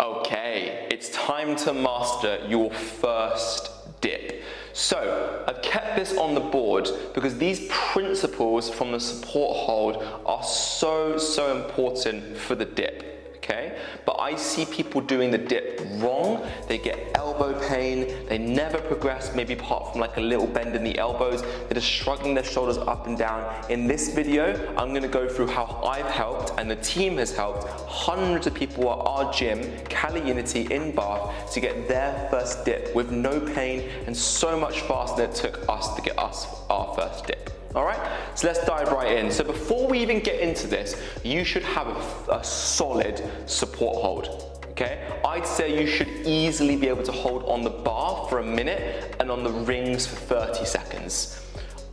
Okay, it's time to master your first dip. So, I've kept this on the board because these principles from the support hold are so important for the dip. Okay, but I see people doing the dip wrong. They get elbow pain, they never progress, maybe apart from like a little bend in the elbows. They're just shrugging their shoulders up and down. In this video, I'm gonna go through how I've helped and the team has helped hundreds of people at our gym, CaliUnity in Bath, to get their first dip with no pain and so much faster than it took us to get us our first dip. All right, so let's dive right in. So before we even get into this, you should have a solid support hold, okay? I'd say you should easily be able to hold on the bar for a minute and on the rings for 30 seconds.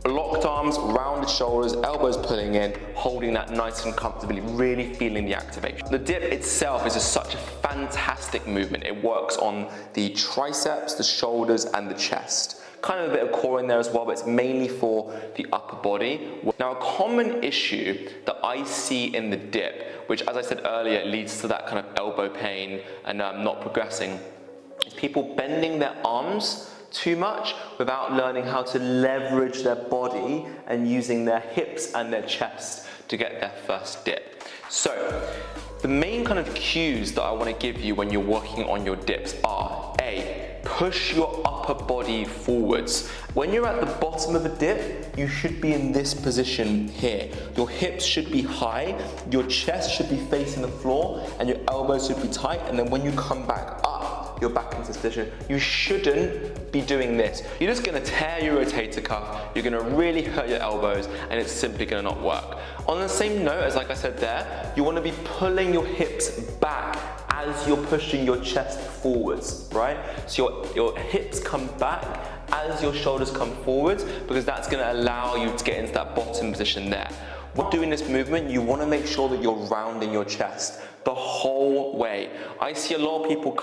Locked arms, rounded shoulders, elbows pulling in, holding that nice and comfortably, really feeling the activation. The dip itself is such a fantastic movement. It works on the triceps, the shoulders, and the chest. Kind of a bit of core in there as well, but it's mainly for the upper body. Now, a common issue that I see in the dip, which as I said earlier, leads to that kind of elbow pain and not progressing, is people bending their arms too much without learning how to leverage their body and using their hips and their chest to get their first dip. So, the main kind of cues that I want to give you when you're working on your dips are A, push your upper body forwards. When you're at the bottom of a dip, you should be in this position here. Your hips should be high, your chest should be facing the floor, and your elbows should be tight, and then when you come back up, you're back into this position. You shouldn't be doing this. You're just gonna tear your rotator cuff, you're gonna really hurt your elbows, and it's simply gonna not work. On the same note, as like I said there, you wanna be pulling your hips back as you're pushing your chest forwards, right? So your hips come back as your shoulders come forwards, because that's gonna allow you to get into that bottom position there. When doing this movement, you wanna make sure that you're rounding your chest the whole way. I see a lot of people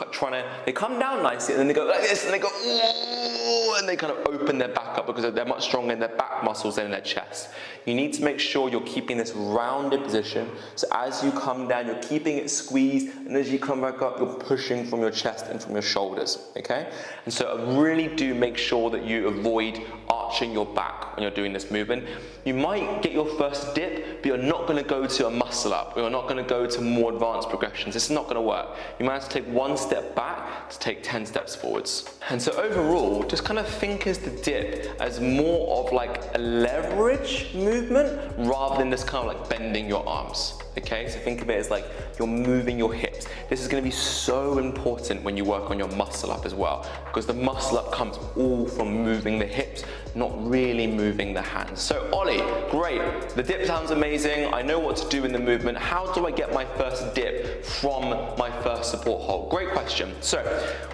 they come down nicely and then they go like this and they go, ooh, and they kind of open their back up because they're much stronger in their back muscles than in their chest. You need to make sure you're keeping this rounded position. So as you come down, you're keeping it squeezed, and as you come back up, you're pushing from your chest and from your shoulders, okay? And so really do make sure that you avoid arching your back when you're doing this movement. You might get your first dip, but you're not gonna go to a muscle up, or you're not gonna go to more advanced progressions. It's not gonna work. You might have to take one step back to take 10 steps forwards. And so overall, just kind of think as the dip as more of like a leverage movement rather than just kind of like bending your arms. Okay, so think of it as like you're moving your hips. This is going to be so important when you work on your muscle up as well, because the muscle up comes all from moving the hips, not really moving the hands. So Ollie, great. The dip sounds amazing. I know what to do in the movement. How do I get my first dip from my first support hold? Great question. So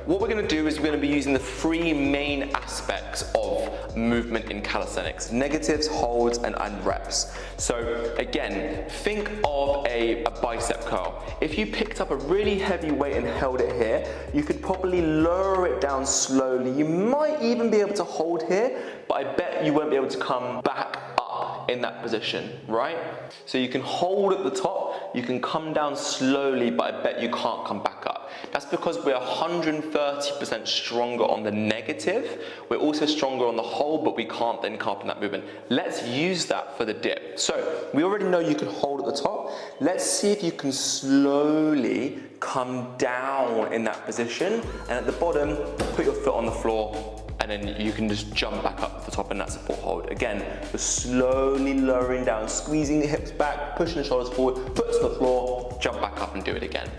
what we're going to do is we're going to be using the three main aspects of movement in calisthenics: negatives, holds, and reps. So again, think of a bicep curl. If you picked up a really heavy weight and held it here, you could probably lower it down slowly. You might even be able to hold here, but I bet you won't be able to come back up in that position, right? So you can hold at the top, you can come down slowly, but I bet you can't come back up. That's because we're 130% stronger on the negative. We're also stronger on the hold, but we can't then come up in that movement. Let's use that for the dip. So we already know you can hold at the top. Let's see if you can slowly come down in that position. And at the bottom, put your foot on the floor, and then you can just jump back up to the top in that support hold. Again, you're slowly lowering down, squeezing the hips back, pushing the shoulders forward, foot to the floor, jump back up and do it again.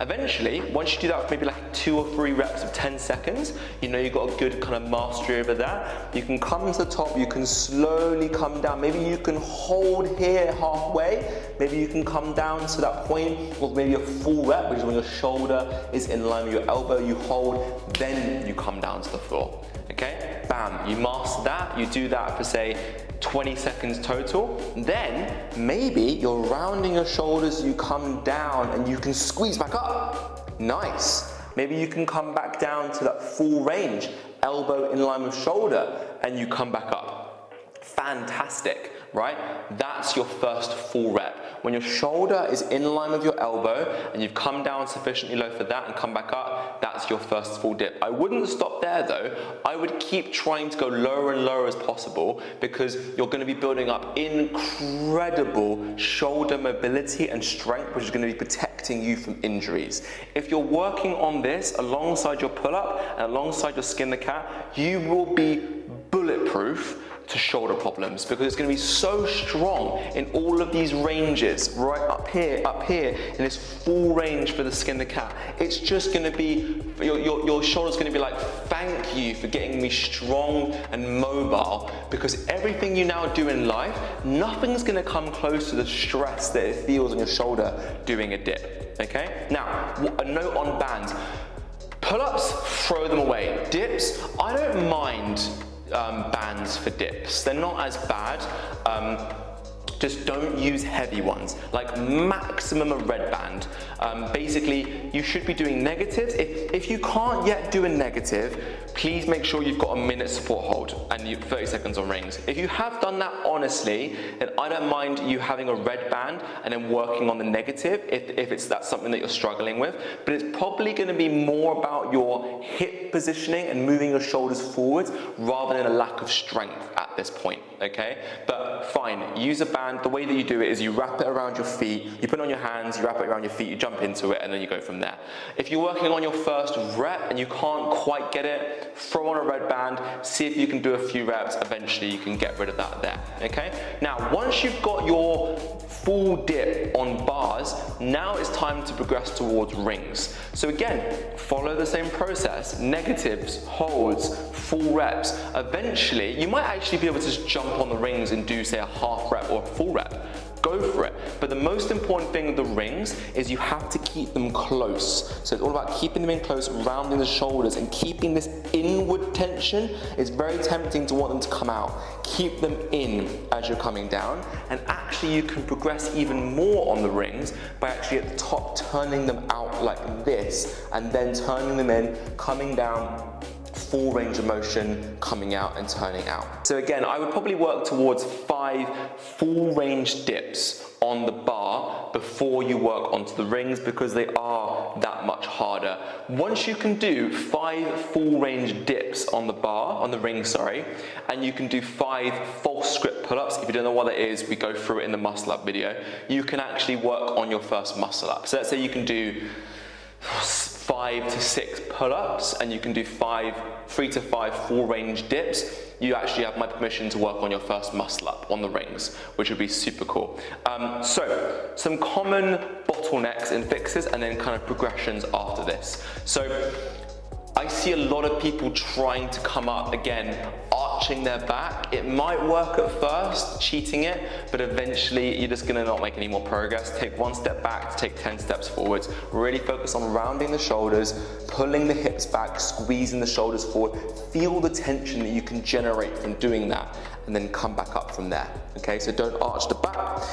Eventually, once you do that for maybe like 2 or 3 reps of 10 seconds, you know you've got a good kind of mastery over that. You can come to the top, you can slowly come down. Maybe you can hold here halfway. Maybe you can come down to that point of maybe a full rep, which is when your shoulder is in line with your elbow. You hold, then you come down to the floor. Okay, bam, you master that. You do that for say 20 seconds total. Then maybe you're rounding your shoulders, you come down and you can squeeze back up. Nice. Maybe you can come back down to that full range, elbow in line with shoulder, and you come back up. Fantastic. right? That's your first full rep. When your shoulder is in line with your elbow and you've come down sufficiently low for that and come back up, that's your first full dip. I wouldn't stop there though. I would keep trying to go lower and lower as possible, because you're going to be building up incredible shoulder mobility and strength, which is going to be protecting you from injuries. If you're working on this alongside your pull-up and alongside your skin the cat, you will be bulletproof to shoulder problems, because it's going to be so strong in all of these ranges, right up here, in this full range for the skin the cat. It's just going to be, your shoulder's going to be like, thank you for getting me strong and mobile, because everything you now do in life, nothing's going to come close to the stress that it feels on your shoulder doing a dip, okay? Now, a note on bands. Pull-ups, throw them away. Dips, I don't mind bands for dips. They're not as bad. Just don't use heavy ones, like maximum a red band. Basically, you should be doing negatives. If you can't yet do a negative, please make sure you've got a minute support hold and 30 seconds on rings. If you have done that honestly, then I don't mind you having a red band and then working on the negative if that's something that you're struggling with. But it's probably going to be more about your hip positioning and moving your shoulders forwards rather than a lack of strength at this point, okay? But fine, use a band. The way that you do it is you wrap it around your feet, you put it on your hands, you wrap it around your feet, you jump into it, and then you go from there. If you're working on your first rep and you can't quite get it, throw on a red band, see if you can do a few reps. Eventually you can get rid of that there, okay? Now, once you've got your full dip on bars, now it's time to progress towards rings. So again, follow the same process, negatives, holds, full reps. Eventually, you might actually be able to just jump on the rings and do, say, a half rep or a full rep. Go for it. But the most important thing with the rings is you have to keep them close. So it's all about keeping them in close, rounding the shoulders, and keeping this inward tension. It's very tempting to want them to come out. Keep them in as you're coming down, and actually you can progress even more on the rings by actually at the top turning them out like this, and then turning them in, coming down, full range of motion, coming out and turning out. So again, I would probably work towards 5 full range dips on the bar before you work onto the rings, because they are that much harder. Once you can do 5 full range dips on the bar, on the ring, sorry, and you can do 5 false grip pull-ups, if you don't know what that is, we go through it in the muscle up video, you can actually work on your first muscle up. So let's say you can do 5 to 6 pull-ups and you can do 3 to 5 full range dips, you actually have my permission to work on your first muscle up on the rings, which would be super cool. So some common bottlenecks and fixes, and then kind of progressions after this. So I see a lot of people trying to come up, again, arching their back. It might work at first, cheating it, but eventually you're just gonna not make any more progress. Take 1 step back to take 10 steps forwards. Really focus on rounding the shoulders, pulling the hips back, squeezing the shoulders forward. Feel the tension that you can generate from doing that, and then come back up from there, okay? So don't arch the back.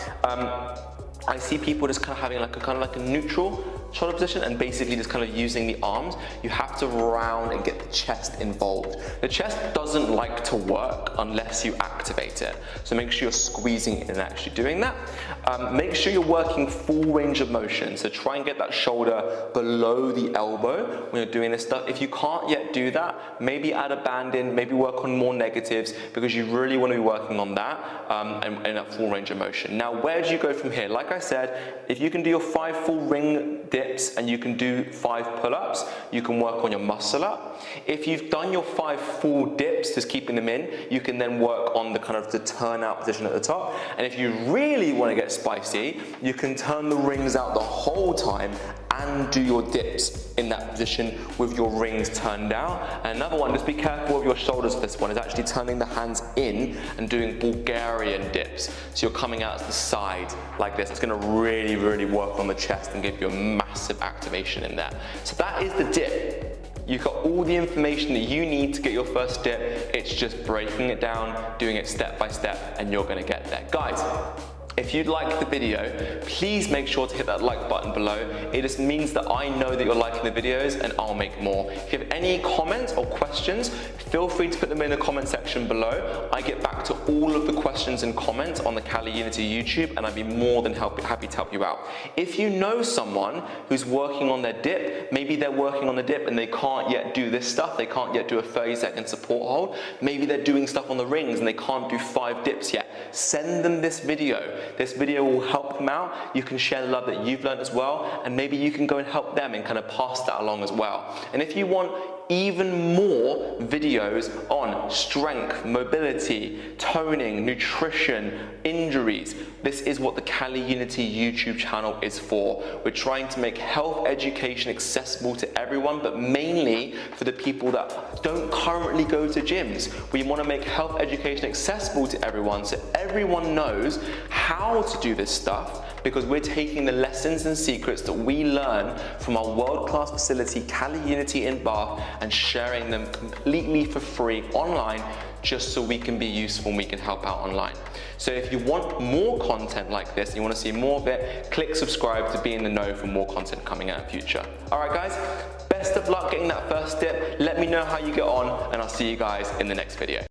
I see people just kind of having like a neutral shoulder position and basically just kind of using the arms. You have to round and get the chest involved. The chest doesn't like to work unless you activate it. So make sure you're squeezing in and actually doing that. Make sure you're working full range of motion. So try and get that shoulder below the elbow when you're doing this stuff. If you can't yet do that, maybe add a band in, maybe work on more negatives, because you really want to be working on that and that full range of motion. Now, where do you go from here? Like I said, if you can do your 5 full ring dips and you can do 5 pull-ups, you can work on your muscle up. If you've done your 5 full dips, just keeping them in, you can then work on the kind of the turnout position at the top. And if you really want to get spicy, you can turn the rings out the whole time and do your dips in that position with your rings turned out. And another one, just be careful of your shoulders for this one, is actually turning the hands in and doing Bulgarian dips. So you're coming out to the side like this. It's gonna really, really work on the chest and give you a massive activation in there. So that is the dip. You've got all the information that you need to get your first dip. It's just breaking it down, doing it step by step, and you're gonna get there. Guys, If you'd like the video, please make sure to hit that like button below. It just means that I know that you're liking the videos and I'll make more. If you have any comments or questions, feel free to put them in the comment section below. I get back to all of the questions and comments on the CaliUnity YouTube, and I'd be more than happy to help you out. If you know someone who's working on their dip, maybe they're working on the dip and they can't yet do this stuff, they can't yet do a 30-second support hold, maybe they're doing stuff on the rings and they can't do 5 dips yet, send them this video. This video will help them out. You can share the love that you've learned as well, and maybe you can go and help them and kind of pass that along as well. And if you want even more videos on strength, mobility, toning, nutrition, injuries, this is what the CaliUnity YouTube channel is for. We're trying to make health education accessible to everyone, but mainly for the people that don't currently go to gyms. We want to make health education accessible to everyone so everyone knows how to do this stuff, because we're taking the lessons and secrets that we learn from our world-class facility, CaliUnity in Bath, and sharing them completely for free online, just so we can be useful and we can help out online. So if you want more content like this and you want to see more of it, click subscribe to be in the know for more content coming out in the future. Alright guys, best of luck getting that first dip. Let me know how you get on, and I'll see you guys in the next video.